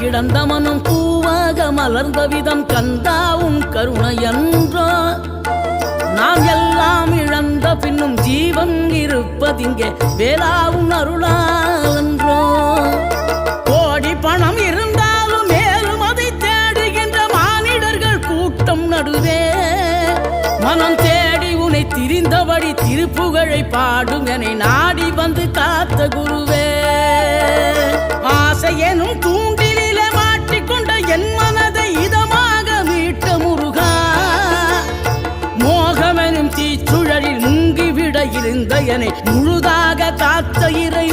கிடந்த மனம் பூவாக மலர்ந்த விதம் கந்தாவும் கருணையன்றோ நாம் எல்லாம் இழந்த பின்னும் ஜீவன் இருப்பதிங்கே வேளாவும் அருளான்றோ கோடி பணம் இருந்தாலும் மேலும் அதை தேடுகின்ற மானிடர்கள் கூட்டம் நடுவே மனம் தேடி உனை திரிந்தபடி திருப்புகழை பாடும் என நாடி வந்து காத்த குருவே ஆசை எனும் தூண்டிலே மாட்டிக்கொண்ட என் மனதை இதமாக மீட்ட முருகா மோகமெனும் தீச்சுழலில் முங்கிவிட இருந்த என்னை முழுதாக காத்த இறை